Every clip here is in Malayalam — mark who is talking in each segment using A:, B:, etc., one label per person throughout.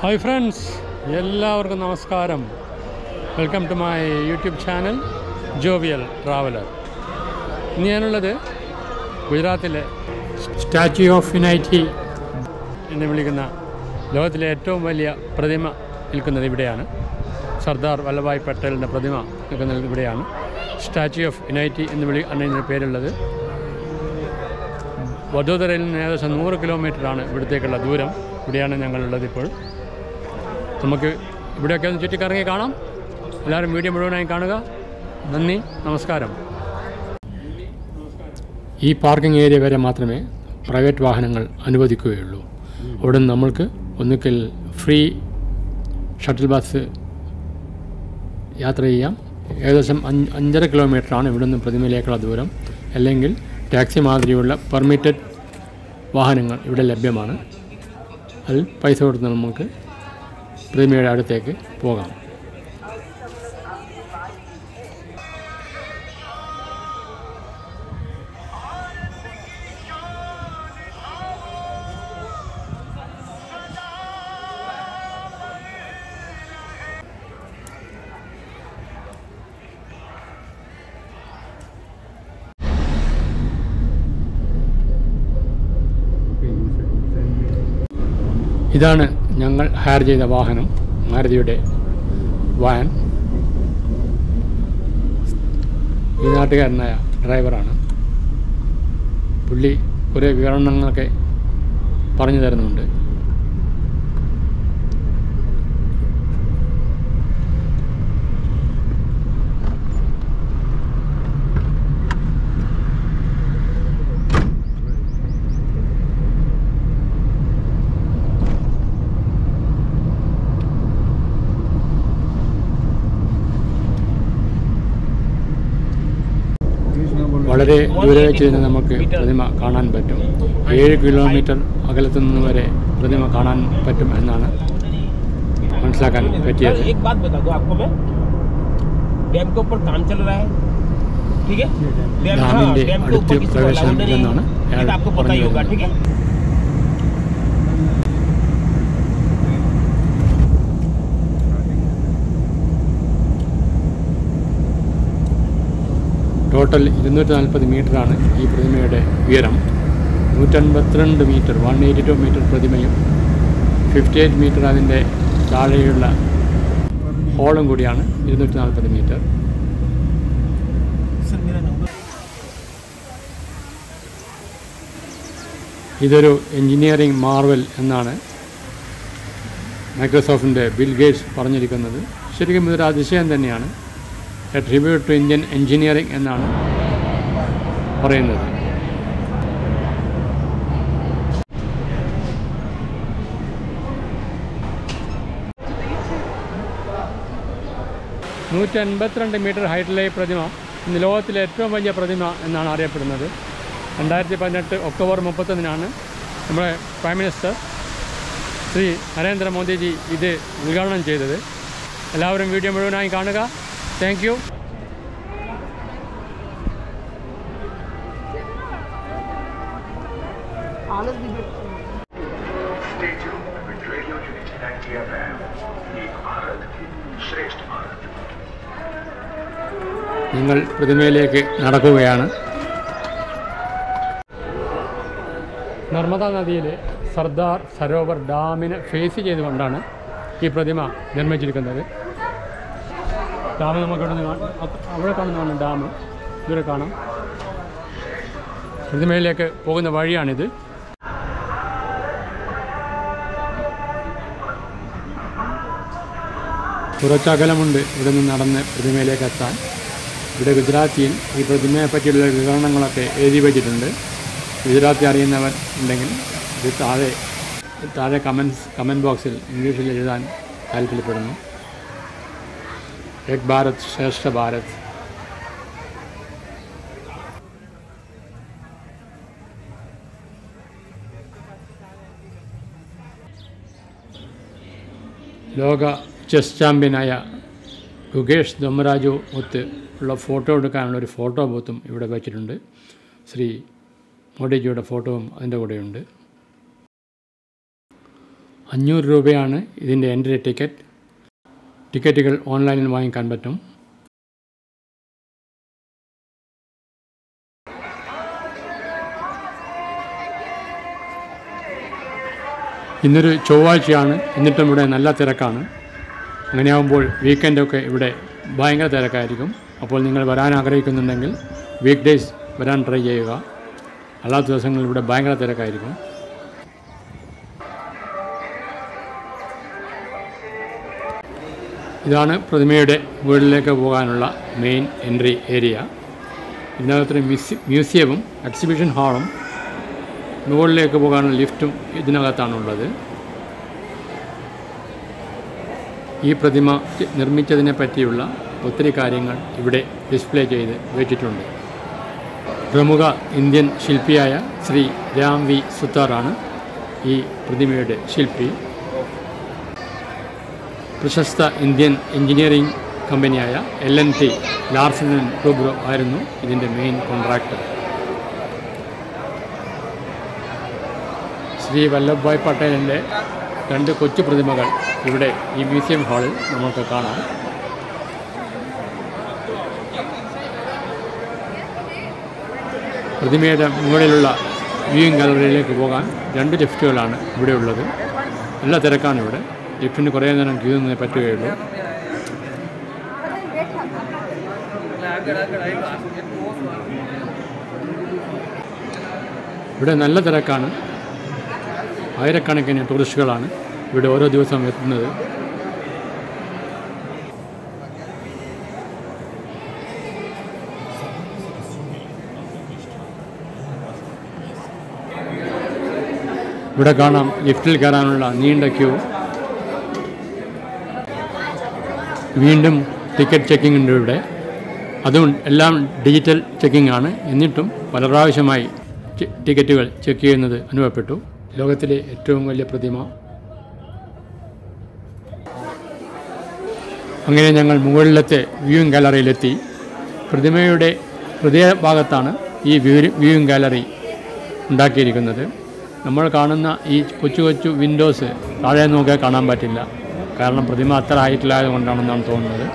A: Hi friends, എല്ലാവർക്കും നമസ്കാരം. Welcome to my YouTube channel Jovial Traveller. ഇന്ന് ഞാനുള്ളത് ഗുജറാത്തിലെ സ്റ്റാച്യു ഓഫ് യുണൈറ്റി എന്ന് വിളിക്കുന്ന ലോകത്തിലെ ഏറ്റവും വലിയ പ്രതിമ നിൽക്കുന്നത് ഇവിടെയാണ്. സർദാർ വല്ലഭായ് പട്ടേലിൻ്റെ പ്രതിമ നിൽക്കുന്നത് ഇവിടെയാണ്. സ്റ്റാച്യു ഓഫ് യുണൈറ്റി എന്നതിന് പേരുള്ളത്. വഡോദരയിൽ നിന്ന് ഏകദേശം 100 കിലോമീറ്ററാണ് ഇവിടത്തേക്കുള്ള ദൂരം. ഇവിടെയാണ് ഞങ്ങളുള്ളത് ഇപ്പോൾ. നമുക്ക് ഇവിടെയൊക്കെ ഒന്ന് ചുറ്റിക്കറങ്ങി കാണാം. എല്ലാവരും വീഡിയോ മുഴുവനായി കാണുക. നന്ദി, നമസ്കാരം. ഈ പാർക്കിംഗ് ഏരിയ വരെ മാത്രമേ പ്രൈവറ്റ് വാഹനങ്ങൾ അനുവദിക്കുകയുള്ളൂ. അവിടെ നിന്ന് നമ്മൾക്ക് ഒന്നുകിൽ ഫ്രീ ഷട്ടിൽ ബസ് യാത്ര ചെയ്യാം. ഏകദേശം 5.5 കിലോമീറ്ററാണ് ഇവിടെ നിന്ന് പ്രതിമയിലേക്കുള്ള ദൂരം. അല്ലെങ്കിൽ ടാക്സി മാതിരിയുള്ള പെർമിറ്റഡ് വാഹനങ്ങൾ ഇവിടെ ലഭ്യമാണ്. അതിൽ പൈസ കൊടുത്ത് നമുക്ക് പ്രതിമയുടെ അടുത്തേക്ക് പോകാം. ഇതാണ് ഞങ്ങൾ ഹയർ ചെയ്ത വാഹനം, മാരുതിയുടെ വാൻ. ഈ നാട്ടുകാരനായ ഡ്രൈവറാണ്. പുള്ളി കുറേ വിവരണങ്ങളൊക്കെ പറഞ്ഞു തരുന്നുണ്ട്. വളരെ ദൂരെ വെച്ച് തന്നെ നമുക്ക് പ്രതിമ കാണാൻ പറ്റും. 7 കിലോമീറ്റർ അകലത്തു നിന്ന് വരെ പ്രതിമ കാണാൻ പറ്റും എന്നാണ് മനസ്സിലാക്കാൻ പറ്റിയത്. ഡാമിൻ്റെ അടുത്ത് പ്രവേശനം ഇല്ലെന്നാണ് അയാൾ പറഞ്ഞത്. ടോട്ടൽ 240 മീറ്ററാണ് ഈ പ്രതിമയുടെ ഉയരം. 152 മീറ്റർ 182 മീറ്റർ പ്രതിമയും 58 മീറ്റർ അതിൻ്റെ താഴെയുള്ള ഹോളും കൂടിയാണ് 240 മീറ്റർ. ഇതൊരു എൻജിനീയറിംഗ് മാർവൽ എന്നാണ് മൈക്രോസോഫ്റ്റിൻ്റെ ബിൽ ഗേറ്റ്സ് പറഞ്ഞിരിക്കുന്നത്. ശരിക്കും ഇതൊരു അതിശയം തന്നെയാണ്. A tribute to Indian engineering എന്നാണ് പറയുന്നത്. മീറ്റർ ഹൈറ്റിലെ ഈ പ്രതിമ ഇന്ന് ലോകത്തിലെ ഏറ്റവും വലിയ പ്രതിമ എന്നാണ് അറിയപ്പെടുന്നത്. 2018 ഒക്ടോബർ 31 നമ്മുടെ പ്രൈം മിനിസ്റ്റർ ശ്രീ നരേന്ദ്രമോദിജി ഇത് ഉദ്ഘാടനം ചെയ്തത്. എല്ലാവരും വീഡിയോ മുഴുവനായി കാണുക. Thank you. നിങ്ങൾ പ്രതിമയിലേക്ക് നടക്കുകയാണ്. നർമ്മദ നദിയിലെ സർദാർ സരോവർ ഡാമിനെ ഫേസ് ചെയ്തുകൊണ്ടാണ് ഈ പ്രതിമ നിർമ്മിച്ചിരിക്കുന്നത്. ഡാം നമുക്കിവിടെ അവിടെ കാണുന്നതാണ് ഡാം. ദൂരെ കാണാം. പ്രതിമയിലേക്ക് പോകുന്ന വഴിയാണിത്. കുറച്ചകലമുണ്ട് ഇവിടെ നിന്ന് നടന്ന് പ്രതിമയിലേക്ക് എത്താൻ. ഇവിടെ ഗുജറാത്തിയിൽ ഈ പ്രതിമയെ പറ്റിയുള്ള വിവരണങ്ങളൊക്കെ എഴുതി വച്ചിട്ടുണ്ട്. ഗുജറാത്തി അറിയുന്നവർ ഉണ്ടെങ്കിൽ ഇത് താഴെ കമൻറ്റ് ബോക്സിൽ ഇംഗ്ലീഷിൽ എഴുതാൻ താല്പര്യപ്പെടുന്നു. ഏക് ഭാരത് ശ്രേഷ്ഠ ഭാരത്. ലോക ചെസ് ചാമ്പ്യനായ ഗുകേഷ് ദൊമരാജു ഒത്ത് ഉള്ള ഫോട്ടോ എടുക്കാനുള്ള ഒരു ഫോട്ടോ ബൂത്തും ഇവിടെ വച്ചിട്ടുണ്ട്. ശ്രീ മോഡിജിയുടെ ഫോട്ടോയും അതിൻ്റെ കൂടെയുണ്ട്. 500 രൂപയാണ് ഇതിൻ്റെ എൻട്രി ടിക്കറ്റ്. ടിക്കറ്റുകൾ ഓൺലൈനിൽ വാങ്ങിക്കാൻ പറ്റും. ഇന്നൊരു ചൊവ്വാഴ്ചയാണ്, എന്നിട്ടും ഇവിടെ നല്ല തിരക്കാണ്. അങ്ങനെയാകുമ്പോൾ വീക്കെൻഡൊക്കെ ഇവിടെ ഭയങ്കര തിരക്കായിരിക്കും. അപ്പോൾ നിങ്ങൾ വരാൻ ആഗ്രഹിക്കുന്നുണ്ടെങ്കിൽ വീക്ക് ഡേയ്സ് വരാൻ ട്രൈ ചെയ്യുക. അല്ലാത്ത ദിവസങ്ങളിൽ ഇവിടെ ഭയങ്കര തിരക്കായിരിക്കും. ഇതാണ് പ്രതിമയുടെ വീട്ടിലേക്ക് പോകാനുള്ള മെയിൻ എൻട്രി ഏരിയ. ഇതിനകത്തൊരു മ്യൂസിയവും എക്സിബിഷൻ ഹാളും മുകളിലേക്ക് പോകാനുള്ള ലിഫ്റ്റും ഇതിനകത്താണുള്ളത്. ഈ പ്രതിമ നിർമ്മിച്ചതിനെ പറ്റിയുള്ള ഒത്തിരി കാര്യങ്ങൾ ഇവിടെ ഡിസ്പ്ലേ ചെയ്ത് വെച്ചിട്ടുണ്ട്. പ്രമുഖ ഇന്ത്യൻ ശില്പിയായ ശ്രീ രാം വി സുത്താറാണ് ഈ പ്രതിമയുടെ ശില്പി. പ്രശസ്ത ഇന്ത്യൻ എഞ്ചിനീയറിംഗ് കമ്പനിയായ L&T ലാർസൻ ആൻഡ് ടൂബ്രോ ആയിരുന്നു ഇതിൻ്റെ മെയിൻ കോൺട്രാക്ടർ. ശ്രീ വല്ലഭ്ഭായ് പട്ടേലിൻ്റെ 2 കൊച്ചു പ്രതിമകൾ ഇവിടെ ഈ മ്യൂസിയം ഹാളിൽ നമുക്ക് കാണാം. പ്രതിമയുടെ മുകളിലുള്ള വ്യൂയിങ് ഗാലറിയിലേക്ക് പോകാൻ 2 ലിഫ്റ്റുകളാണ് ഇവിടെ ഉള്ളത്. നല്ല തിരക്കാണ് ഇവിടെ. ലിഫ്റ്റിന് കുറേ നേരം ക്യൂ നിന്നേ പറ്റുകയുള്ളൂ. ഇവിടെ നല്ല തിരക്കാണ്. ആയിരക്കണക്കിന് ടൂറിസ്റ്റുകളാണ് ഇവിടെ ഓരോ ദിവസവും എത്തുന്നത്. ഇവിടെ കാണാം ലിഫ്റ്റിൽ കയറാനുള്ള നീണ്ട ക്യൂ. വീണ്ടും ടിക്കറ്റ് ചെക്കിംഗ് ഉണ്ട് ഇവിടെ. അതും എല്ലാം ഡിജിറ്റൽ ചെക്കിംഗ് ആണ്. എന്നിട്ടും പല പ്രാവശ്യമായി ടിക്കറ്റുകൾ ചെക്ക് ചെയ്യുന്നത് അനുഭവപ്പെട്ടു. ലോകത്തിലെ ഏറ്റവും വലിയ പ്രതിമ. അങ്ങനെ ഞങ്ങൾ മുകളിലത്തെ വ്യൂയിങ് ഗാലറിയിലെത്തി. പ്രതിമയുടെ ഹൃദയഭാഗത്താണ് ഈ വ്യൂയിങ് ഗാലറി ഉണ്ടാക്കിയിരിക്കുന്നത്. നമ്മൾ കാണുന്ന ഈ കൊച്ചു കൊച്ചു വിൻഡോസ് താഴെ നോക്കിയാൽ കാണാൻ പറ്റില്ല. കാരണം പ്രതിമ അത്ര ഹൈറ്റിലായത് കൊണ്ടാണെന്നാണ് തോന്നുന്നത്.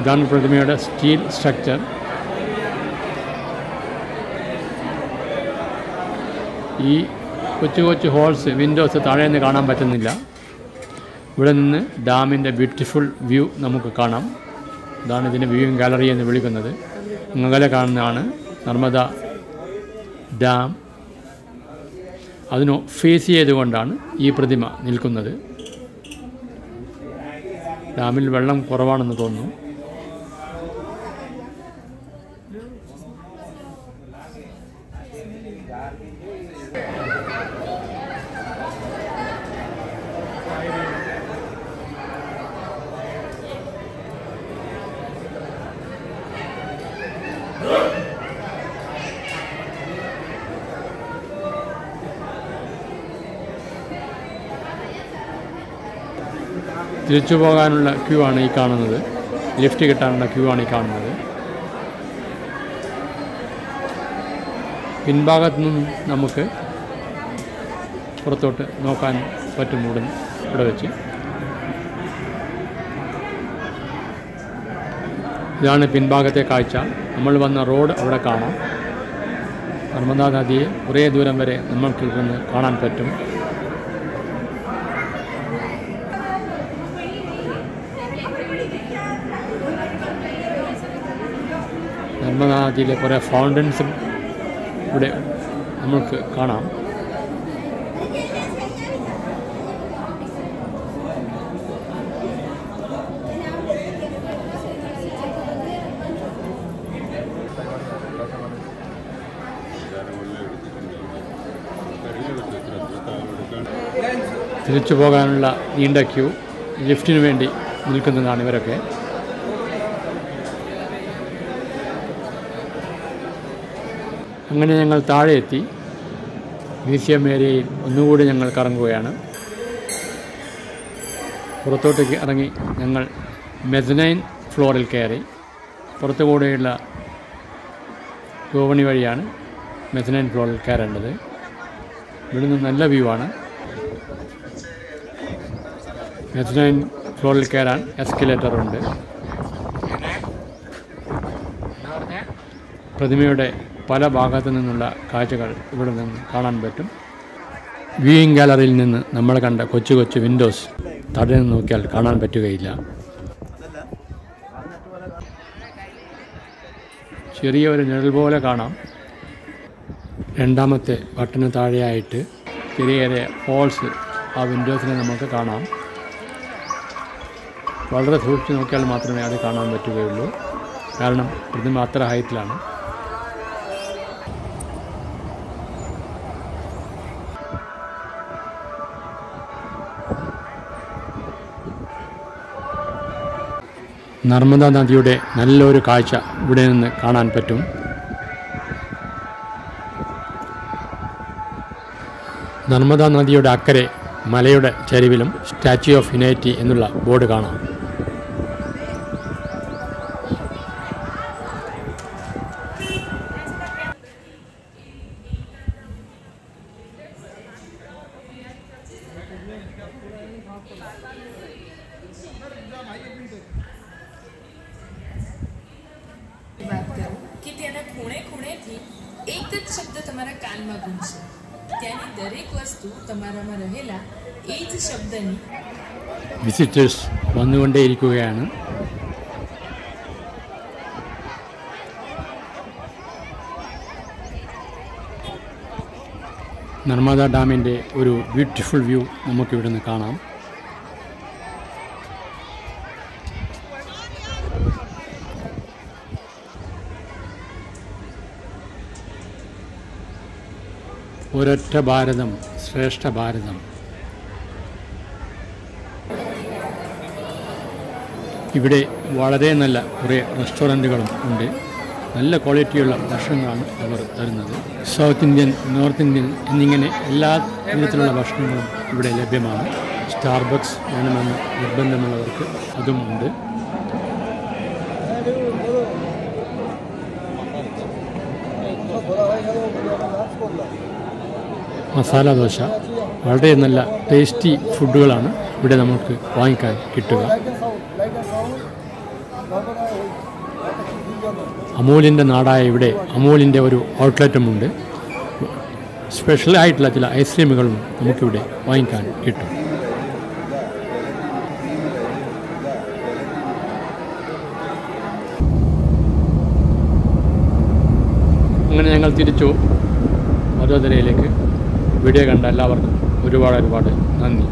A: ഇതാണ് പ്രതിമയുടെ സ്റ്റീൽ സ്ട്രക്ചർ. ഈ കൊച്ചു കൊച്ചു ഹോൾസ് വിൻഡോസ് താഴെ നിന്ന് കാണാൻ പറ്റുന്നില്ല. ഇവിടെ നിന്ന് ഡാമിൻ്റെ ബ്യൂട്ടിഫുൾ വ്യൂ നമുക്ക് കാണാം. ഇതാണ് ഇതിൻ്റെ വ്യൂയിങ് ഗാലറി എന്ന് വിളിക്കുന്നത്. അകലെ കാണുന്നതാണ് നർമ്മദ ഡാം. അതിന് ഫേസ് ചെയ്തുകൊണ്ടാണ് ഈ പ്രതിമ നിൽക്കുന്നത്. ഡാമിൽ വെള്ളം കുറവാണെന്ന് തോന്നുന്നു. തിരിച്ചു പോകാനുള്ള ക്യൂ ആണ് ഈ കാണുന്നത്. ലിഫ്റ്റ് കിട്ടാനുള്ള ക്യൂ ആണ് ഈ കാണുന്നത്. പിൻഭാഗത്തു നിന്നും നമുക്ക് പുറത്തോട്ട് നോക്കാൻ പറ്റും. ഇവിടെ വെച്ച് ഇതാണ് പിൻഭാഗത്തെ കാഴ്ച. നമ്മൾ വന്ന റോഡ് അവിടെ കാണാം. നർമ്മദാ നദിയെ കുറേ ദൂരം വരെ നമ്മൾക്ക് ഇരുന്ന് കാണാൻ പറ്റും. നർമ്മദാ നദിയിലെ കുറേ ഫൗണ്ടൻസും ഇവിടെ നമുക്ക് കാണാം. തിരിച്ചു പോകാനുള്ള നീണ്ട ക്യൂ, ലിഫ്റ്റിന് വേണ്ടി നിൽക്കുന്നതാണ് ഇവരൊക്കെ. അങ്ങനെ ഞങ്ങൾ താഴെ എത്തി. മ്യൂസിയം ഏരിയയിൽ ഒന്നുകൂടി ഞങ്ങൾ കറങ്ങുകയാണ്. പുറത്തോട്ടേക്ക് ഇറങ്ങി ഞങ്ങൾ മെസനൈൻ ഫ്ലോറിൽ കയറി. പുറത്തുകൂടെയുള്ള ഗോവണി വഴിയാണ് മെസനൈൻ ഫ്ലോറിൽ കയറേണ്ടത്. ഇവിടുന്ന് നല്ല വ്യൂ ആണ്. മെസനൈൻ ഫ്ലോറിൽ കയറാൻ എസ്കലേറ്റർ ഉണ്ട്. പ്രതിമയുടെ പല ഭാഗത്തു നിന്നുള്ള കാഴ്ചകൾ ഇവിടെ നിന്ന് കാണാൻ പറ്റും. വ്യൂയിങ് ഗാലറിയിൽ നിന്ന് നമ്മൾ കണ്ട കൊച്ചു കൊച്ചു വിൻഡോസ് തടയിൽ നിന്ന് നോക്കിയാൽ കാണാൻ പറ്റുകയില്ല. ചെറിയ ഒരു നിഴൽ പോലെ കാണാം. രണ്ടാമത്തെ ബട്ടന് താഴെയായിട്ട് ചെറിയ ചെറിയ ഹോൾസ് ആ വിൻഡോസിനെ നമുക്ക് കാണാം. വളരെ സൂക്ഷിച്ച് നോക്കിയാൽ മാത്രമേ അത് കാണാൻ പറ്റുകയുള്ളൂ. കാരണം പ്രതിമ അത്ര ഹൈറ്റിലാണ്. നർമ്മദ നദിയുടെ നല്ലൊരു കാഴ്ച ഇവിടെ നിന്ന് കാണാൻ പറ്റും. നർമ്മദ നദിയുടെ അക്കരെ മലയുടെ ചരിവിലും സ്റ്റാച്യു ഓഫ് യുനൈറ്റി എന്നുള്ള ബോർഡ് കാണാം.
B: કે તેના ખૂણે ખૂણેથી એક જ શબ્દ તમારા કાનમાં ગૂંજશે. ત્યાંની દરેક વસ્તુ તમારામાં રહેલા એ જ શબ્દની
A: വിസിറ്റേഴ്സ് വന്നുകൊണ്ടേയിരിക്കുകയാണ്. നർമ്മദ ഡാമിൻ്റെ ഒരു ബ്യൂട്ടിഫുൾ വ്യൂ നമുക്കിവിടെ നിന്ന് കാണാം. ഒരൊറ്റ ഭാരതം ശ്രേഷ്ഠ ഭാരതം. ഇവിടെ വളരെ നല്ല കുറേ റെസ്റ്റോറൻറ്റുകളും ഉണ്ട്. നല്ല ക്വാളിറ്റിയുള്ള ഭക്ഷണങ്ങളാണ് അവർ തരുന്നത്. സൗത്ത് ഇന്ത്യൻ, നോർത്ത് ഇന്ത്യൻ എന്നിങ്ങനെ എല്ലാ വിധത്തിലുള്ള ഭക്ഷണങ്ങളും ഇവിടെ ലഭ്യമാണ്. സ്റ്റാർബക്സ് വേണമെന്ന് നിർബന്ധമുള്ളവർക്ക് അതും ഉണ്ട്. മസാല ദോശ, വളരെ നല്ല ടേസ്റ്റി ഫുഡുകളാണ് ഇവിടെ നമുക്ക് വാങ്ങിക്കാൻ കിട്ടുക. അമൂലിൻ്റെ നാടായ ഇവിടെ അമൂലിൻ്റെ ഒരു ഔട്ട്ലെറ്റുമുണ്ട്. സ്പെഷ്യലായിട്ടുള്ള ചില ഐസ്ക്രീമുകളും നമുക്കിവിടെ വാങ്ങിക്കാൻ കിട്ടും. അങ്ങനെ ഞങ്ങൾ തിരിച്ചു വഡോദരയിലേക്ക്. വീഡിയോ കണ്ട എല്ലാവർക്കും ഒരുപാട് നന്ദി.